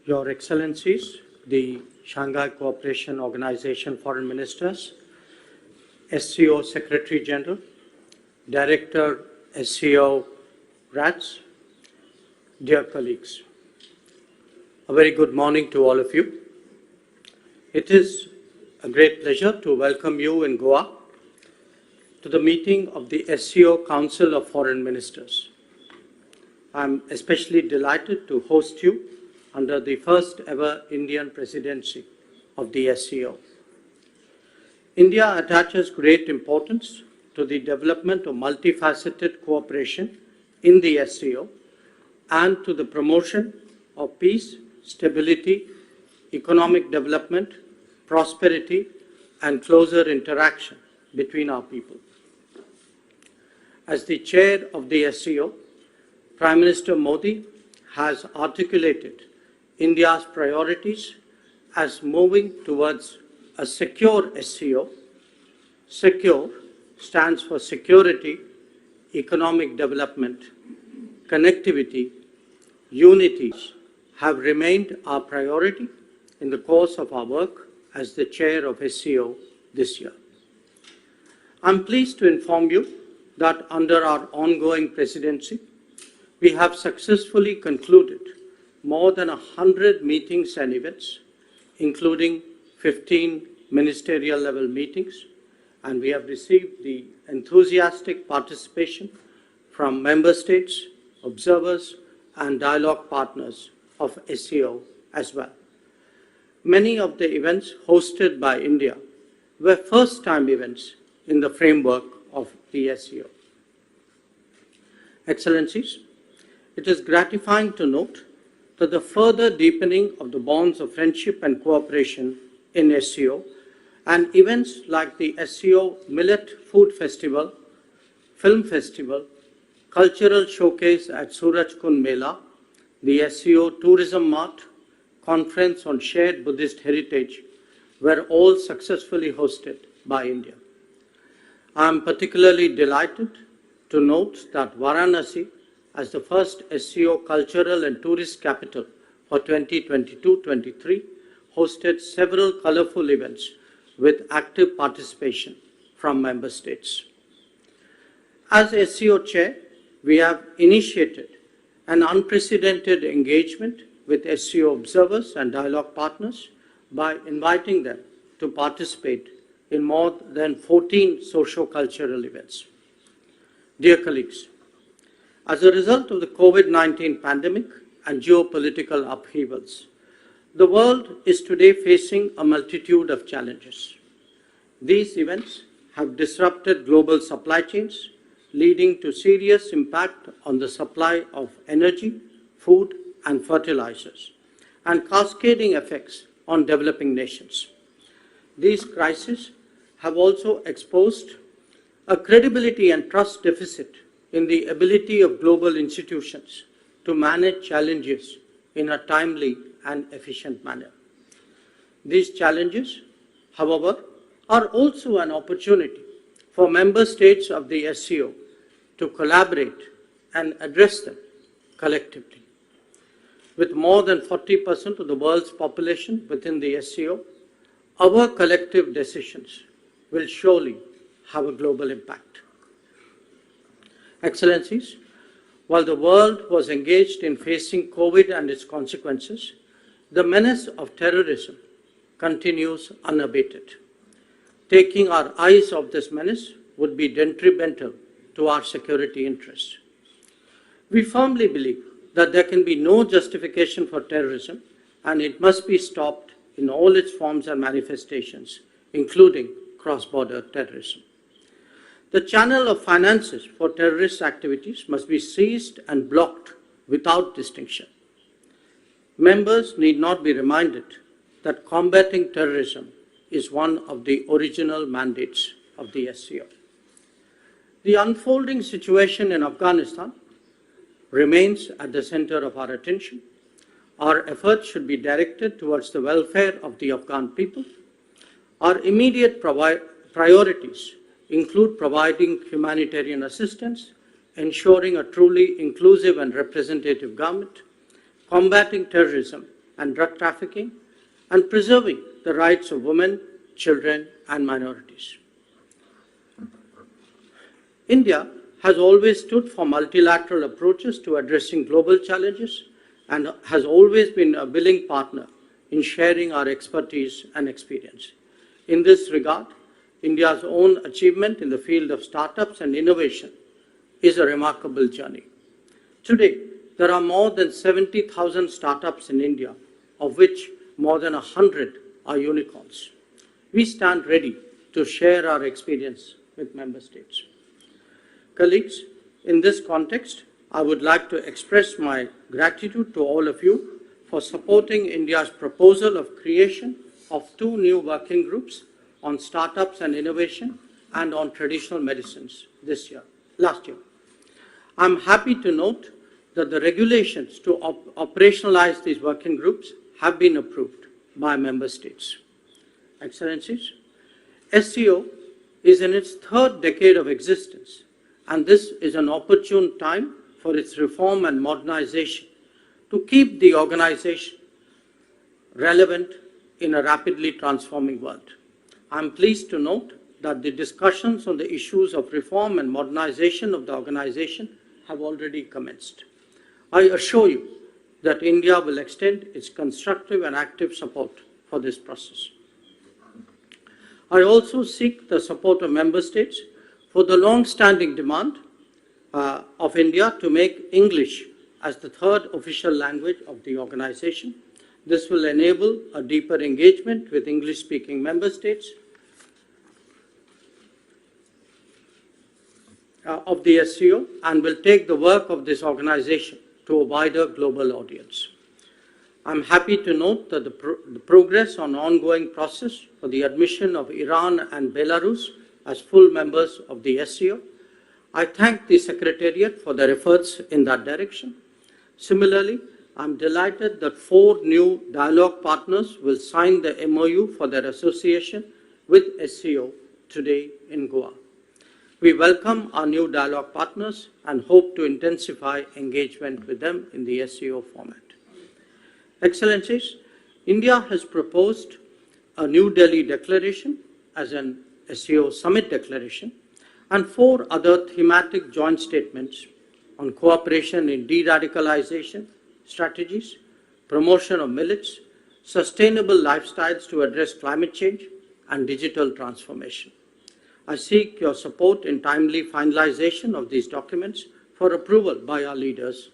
Your Excellencies, the Shanghai Cooperation Organization Foreign Ministers, SCO Secretary General, Director SCO RATS, dear colleagues, a very good morning to all of you. It is a great pleasure to welcome you in Goa to the meeting of the SCO Council of Foreign Ministers. I'm especially delighted to host you under the first ever Indian presidency of the SCO. India attaches great importance to the development of multifaceted cooperation in the SCO and to the promotion of peace, stability, economic development, prosperity, and closer interaction between our people. As the chair of the SCO, Prime Minister Modi has articulated India's priorities as moving towards a secure SCO. Secure stands for security, economic development, connectivity, unity have remained our priority in the course of our work as the chair of SCO this year. I'm pleased to inform you that under our ongoing presidency, we have successfully concluded more than 100 meetings and events, including 15 ministerial level meetings, and we have received the enthusiastic participation from member states, observers, and dialogue partners of SCO as well. Many of the events hosted by India were first-time events in the framework of the SCO. Excellencies, it is gratifying to note that the further deepening of the bonds of friendship and cooperation in SCO and events like the SCO Millet Food Festival, Film Festival, Cultural Showcase at Surajkund Mela, the SCO Tourism Mart, Conference on Shared Buddhist Heritage were all successfully hosted by India. I am particularly delighted to note that Varanasi, as the first SCO cultural and tourist capital for 2022-23, hosted several colorful events with active participation from member states. As SCO chair, we have initiated an unprecedented engagement with SCO observers and dialogue partners by inviting them to participate in more than 14 socio-cultural events. Dear colleagues, as a result of the COVID-19 pandemic and geopolitical upheavals, the world is today facing a multitude of challenges. These events have disrupted global supply chains, leading to serious impact on the supply of energy, food, and fertilizers, and cascading effects on developing nations. These crises have also exposed a credibility and trust deficit in the ability of global institutions to manage challenges in a timely and efficient manner. These challenges, however, are also an opportunity for member states of the SCO to collaborate and address them collectively. With more than 40% of the world's population within the SCO, our collective decisions will surely have a global impact. Excellencies, while the world was engaged in facing COVID and its consequences, the menace of terrorism continues unabated. Taking our eyes off this menace would be detrimental to our security interests. We firmly believe that there can be no justification for terrorism, and it must be stopped in all its forms and manifestations, including cross-border terrorism. The channel of finances for terrorist activities must be seized and blocked without distinction. Members need not be reminded that combating terrorism is one of the original mandates of the SCO. The unfolding situation in Afghanistan remains at the center of our attention. Our efforts should be directed towards the welfare of the Afghan people. Our immediate priorities include providing humanitarian assistance, ensuring a truly inclusive and representative government, combating terrorism, and drug trafficking, and preserving the rights of women, children, and minorities. India has always stood for multilateral approaches to addressing global challenges and has always been a willing partner in sharing our expertise and experience. In this regard, India's own achievement in the field of startups and innovation is a remarkable journey. Today, there are more than 70,000 startups in India, of which more than 100 are unicorns. We stand ready to share our experience with member states. Colleagues, in this context, I would like to express my gratitude to all of you for supporting India's proposal of creation of 2 new working groups on startups and innovation and on traditional medicines last year. I'm happy to note that the regulations to operationalize these working groups have been approved by member states. Excellencies, SCO is in its 3rd decade of existence, and this is an opportune time for its reform and modernization to keep the organization relevant in a rapidly transforming world. I'm pleased to note that the discussions on the issues of reform and modernization of the organization have already commenced. I assure you that India will extend its constructive and active support for this process. I also seek the support of member states for the long-standing demand of India to make English as the 3rd official language of the organization. This will enable a deeper engagement with English-speaking member states of the SCO and will take the work of this organization to a wider global audience. I'm happy to note that the progress on ongoing process for the admission of Iran and Belarus as full members of the SCO. I thank the Secretariat for their efforts in that direction. Similarly, I'm delighted that 4 new dialogue partners will sign the MOU for their association with SCO today in Goa. We welcome our new dialogue partners and hope to intensify engagement with them in the SCO format. Excellencies, India has proposed a New Delhi declaration as an SCO summit declaration and 4 other thematic joint statements on cooperation in de-radicalization strategies, promotion of millets, sustainable lifestyles to address climate change, and digital transformation. I seek your support in timely finalization of these documents for approval by our leaders